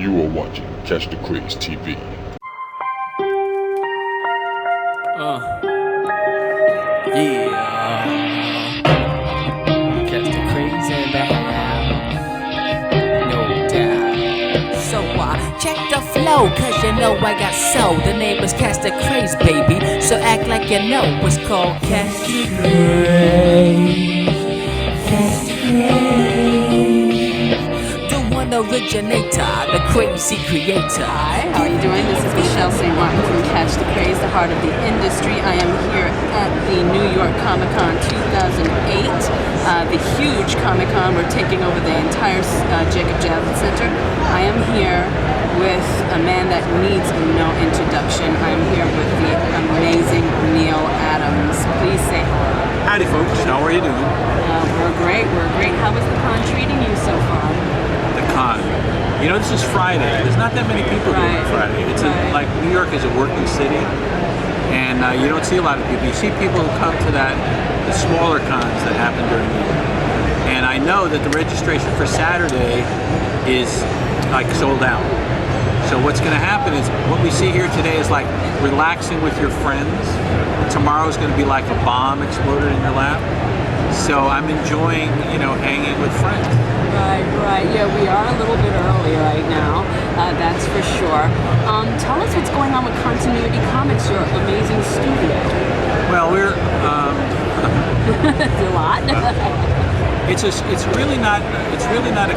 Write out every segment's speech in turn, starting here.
You are watching Catch the Craze TV. Yeah. Catch the Craze in the house. No doubt. So check the flow, cause you know I got soul. The name is Catch the Craze, baby. So act like you know what's called Catch the Craze. Catch the Craze. Originator, the crazy creator. Hi, how are you doing? This is Michelle St. Martin from Catch the Craze, the heart of the industry. I am here at the New York Comic Con 2008, the huge Comic Con. We're taking over the entire Jacob Javits Center. I am here with a man that needs no introduction. I am here with the amazing Neal Adams. Please say hello. Howdy folks, how are you doing? We're great, How is the con treating you so far? Con. You know, this is Friday. There's not that many people here on Friday. It's like New York is a working city, and you don't see a lot of people. You see people who come to the smaller cons that happen during the year. And I know that the registration for Saturday is like sold out. So what's going to happen is what we see here today is like relaxing with your friends. Tomorrow's going to be like a bomb exploded in your lap. So I'm enjoying, you know, hanging with friends. Right. Yeah, we are a little bit early right now, that's for sure. Tell us what's going on with Continuity Comics, your amazing studio. Well, we're... It's a lot. It's really not a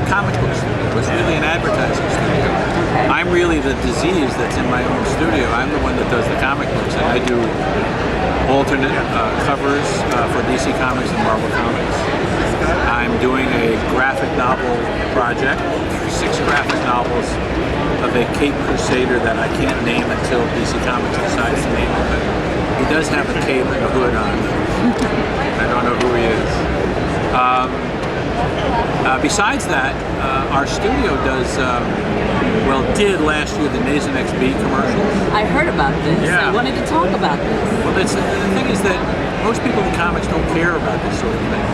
comic book studio. It's really an advertising studio. Okay. I'm really the disease that's in my own studio. I'm the one that does the comic books, and I do alternate covers for DC Comics and Marvel Comics. I'm doing a graphic novel project, 6 graphic novels of a Cape Crusader that I can't name until DC Comics decides to name it, but he does have a cape and a hood on. I don't know who he is. Besides that, our studio did last year the Nasonex B commercials. I heard about this. Yeah. I wanted to talk about this. Well, the thing is that most people in comics don't care about this sort of thing.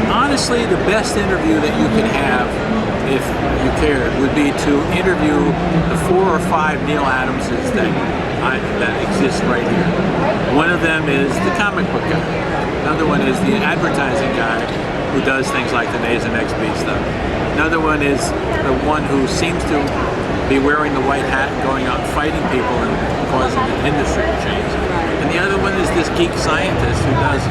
Honestly, the best interview that you can have, if you cared, would be to interview the 4 or 5 Neal Adamses that exist right here. One of them is the comic book guy. Another one is the advertising guy who does things like the Nasonex B stuff. Another one is the one who seems to be wearing the white hat and going out and fighting people and causing the industry to change. And the other one is this geek scientist who does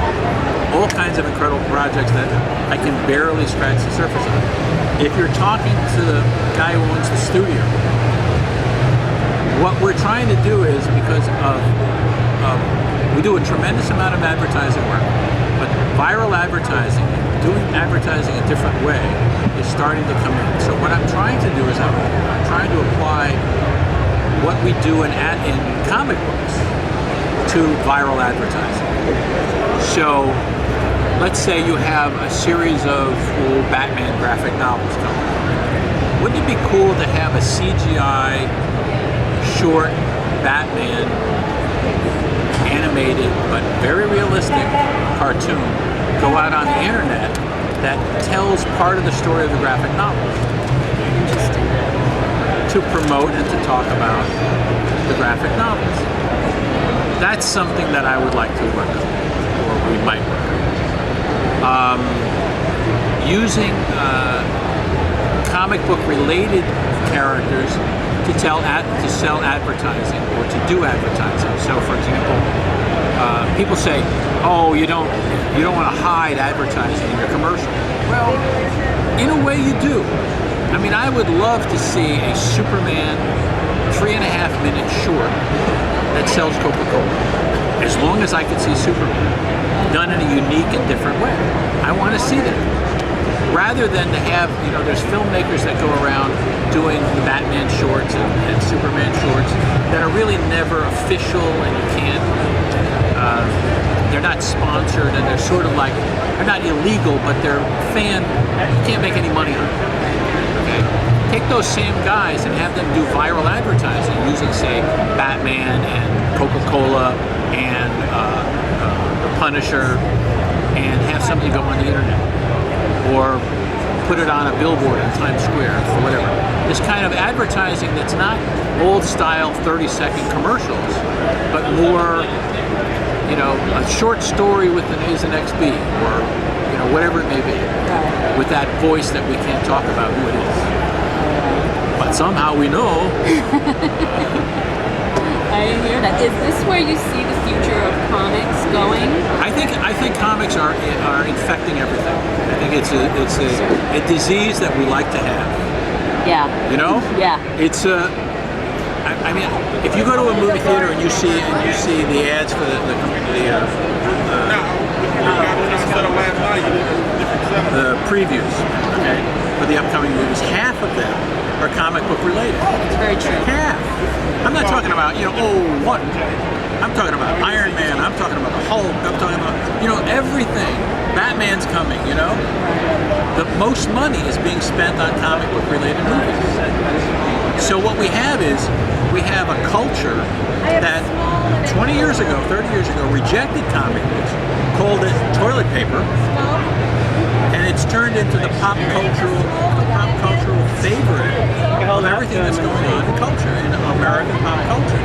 all kinds of incredible projects that I can barely scratch the surface of. If you're talking to the guy who owns the studio, what we're trying to do is, because we do a tremendous amount of advertising work, but viral advertising, doing advertising a different way, is starting to come in. So what I'm trying to do is I'm trying to apply what we do in comic books to viral advertising. So let's say you have a series of Batman graphic novels coming. Wouldn't it be cool to have a CGI short Batman animated but very realistic cartoon go out on the internet that tells part of the story of the graphic novel? Interesting. To promote and to talk about the graphic novels. That's something that I would like to work on, or we might work on. Using comic book related characters to sell advertising or to do advertising. So, for example, people say, "Oh, you don't want to hide advertising in your commercial." Well, in a way, you do. I mean, I would love to see a Superman 3.5-minute short that sells Coca-Cola, as long as I could see Superman done in a unique and different way. I want to see that. Rather than to have, there's filmmakers that go around doing Batman shorts and Superman shorts that are really never official, and you can't, they're not sponsored, and they're sort of like, they're not illegal, but they're you can't make any money on them. Okay? Take those same guys and have them do viral advertising using, say, Batman and Coca-Cola and the Punisher, and have something go on the internet. Or put it on a billboard in Times Square or whatever. This kind of advertising that's not old-style 30-second commercials, but more, you know, a short story with an A's and XB, or, you know, whatever it may be, with that voice that we can't talk about who it is. But somehow we know. I hear that. Is this where you see the future of comics going? I think comics are infecting everything. I think it's a disease that we like to have. Yeah. You know? Yeah. It's I mean, if you go to a movie theater and you see the ads for the previews, okay, for the upcoming movies, half of them are comic book related. It's very true. Half. I'm not talking about, you know, oh, what? I'm talking about Iron Man. I'm talking about the Hulk. I'm talking about, you know, everything. Batman's coming, you know? The most money is being spent on comic book related movies. So what we have is, we have a culture that 20 years ago, 30 years ago, rejected comic books, called it toilet paper, and it's turned into the pop cultural favorite of everything that's going on in culture, in American pop culture.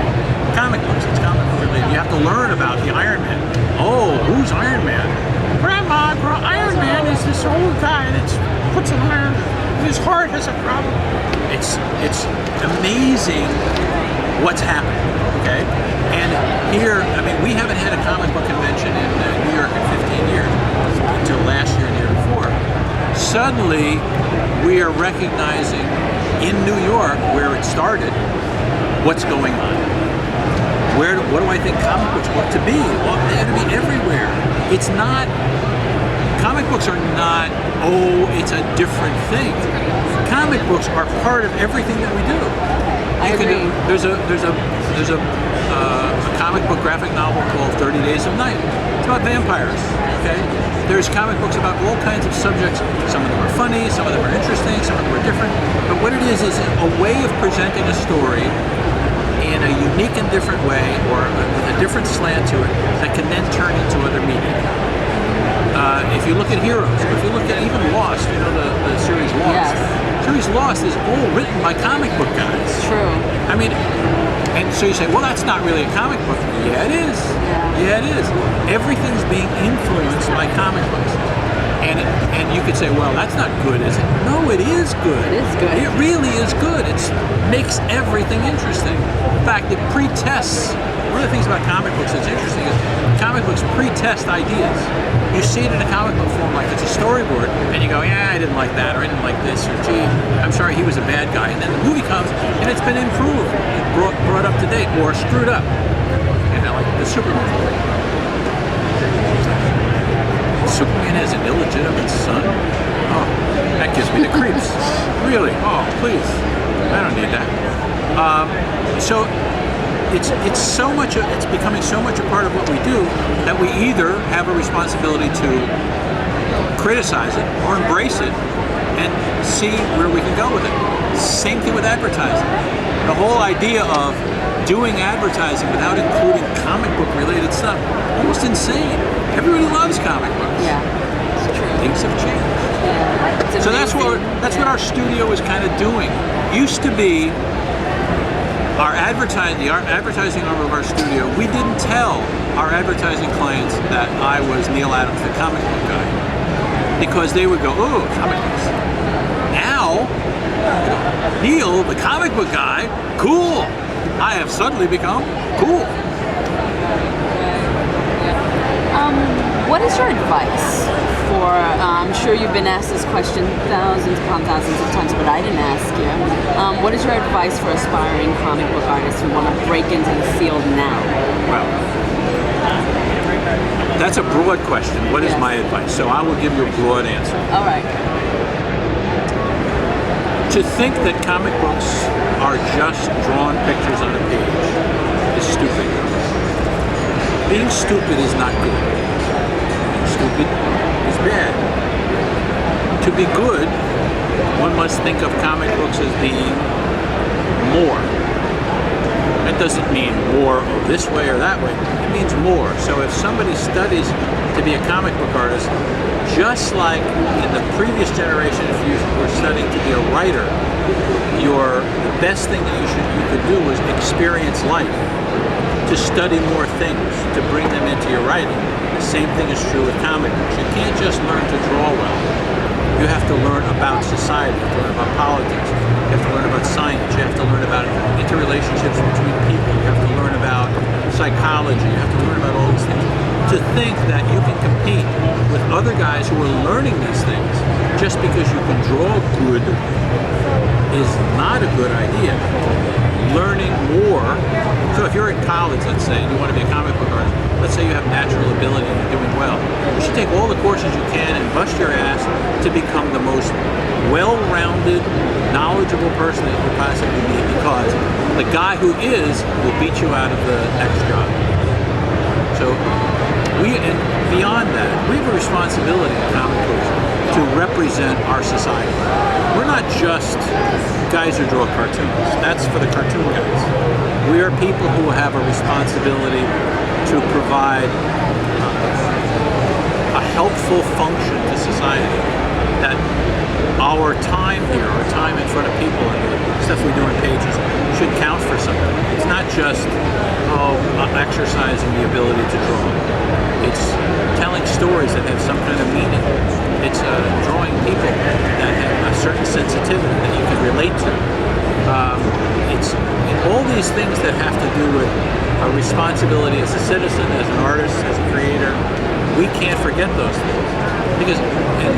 Comic books, it's comic book related. You have to learn about the Iron Man. Oh, who's Iron Man? Grandma, Iron Man is this old guy that puts an iron, his heart has a problem. It's amazing what's happening, okay? And here, I mean, we haven't had a comic book convention in New York in 15 years, until last year and the year before. Suddenly, we are recognizing in New York, where it started, what's going on. What do I think comic books ought to be? Well, they ought to be everywhere. It's not, comic books are not, oh, it's a different thing. Comic books are part of everything that we do. I agree. There's a comic book graphic novel called 30 Days of Night. It's about vampires, okay? There's comic books about all kinds of subjects. Some of them are funny, some of them are interesting, some of them are different. But what it is a way of presenting a story in a unique and different way, or with a different slant to it, that can then turn into other media. If you look at Heroes, or if you look at even Lost, you know, the series Lost. Yes. Series Lost is all written by comic book guys. True. I mean, and so you say, well, that's not really a comic book. Yeah, it is. Yeah, it is. Everything's being influenced by comic books. And you could say, well, that's not good, is it? No, it is good. It is good. It really is good. It makes everything interesting. In fact, it pre-tests. One of the things about comic books that's interesting is comic books pre-test ideas. You see it in a comic book form, like it's a storyboard, and you go, yeah, I didn't like that, or I didn't like this, or gee, I'm sorry, he was a bad guy. And then the movie comes, and it's been improved, brought up to date, or screwed up. You know, like the Superman movie. Superman has an illegitimate son? Oh, that gives me the creeps. Really? Oh, please. I don't need that. So it's so much. It's becoming so much a part of what we do that we either have a responsibility to criticize it or embrace it and see where we can go with it. Same thing with advertising. The whole idea of doing advertising without including comic book related stuff, almost insane. Everybody loves comic books. Yeah, it's true. Things have changed. Yeah. So that's what our studio is kind of doing. Used to be our advertising arm of our studio. We didn't tell our advertising clients that I was Neal Adams, the comic book guy, because they would go, "Oh, comic books." Now, Neal, the comic book guy, cool. I have suddenly become cool. What is your advice for, I'm sure you've been asked this question thousands upon thousands of times, but I didn't ask you. What is your advice for aspiring comic book artists who want to break into the field now? Well, that's a broad question. What is my advice? So I will give you a broad answer. All right. To think that comic books are just drawn pictures on a page is stupid. Being stupid is not good. Being stupid is bad. To be good, one must think of comic books as being more. That doesn't mean more this way or that way. It means more. So if somebody studies to be a comic book artist, just like in the previous generation, if you were studying to be a writer, the best thing that you could do was experience life, to study more things, to bring them into your writing. The same thing is true with comic books. You can't just learn to draw well. You have to learn about society, you have to learn about politics, you have to learn about science, you have to learn about interrelationships between people, you have to learn about psychology, you have to learn about all these things. To think that you can compete with other guys who are learning these things just because you can draw good is not a good idea. Learning more, so if you're in college, let's say, and you want to be a comic book artist, let's say you have natural ability and you're doing well, you should take all the courses you can and bust your ass to become the most well-rounded, knowledgeable person that you could possibly be, because the guy who is will beat you out of the next job. So and beyond that, we have a responsibility in comic books to represent our society. We're not just guys who draw cartoons. That's for the cartoon guys. We are people who have a responsibility to provide a helpful function to society. That our time here, our time in front of people, and the stuff we do in pages should count for something. It's not just exercising the ability to draw. It's telling stories that have some kind of meaning. It's drawing people that have a certain sensitivity that you can relate to. It's all these things that have to do with our responsibility as a citizen, as an artist, as a creator. We can't forget those things, because and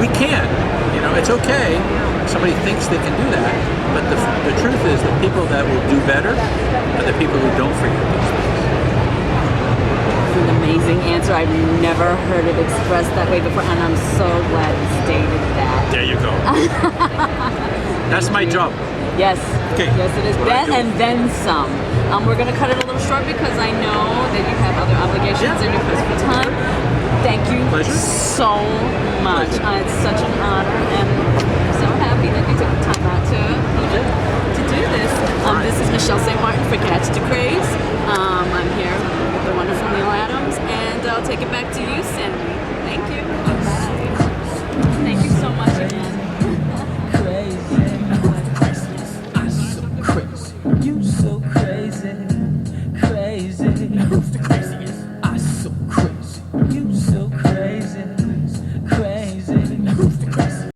we can. You know, it's okay. Somebody thinks they can do that, but the truth is the people that will do better are the people who don't forget those things. An amazing answer. I've never heard it expressed that way before, and I'm so glad you stated that. There you go. That's my job. Yes. Okay. Yes, it is. Then and then some. We're going to cut it a little short because I know that you have other obligations and you're pressed for time. Thank you so much. It's such an honor, and I'm so happy that you took the time out to do this. This is Michelle St. Martin for Catch the Craze. I'm here with the wonderful Neal Adams, and I'll take it back to you, Cindy.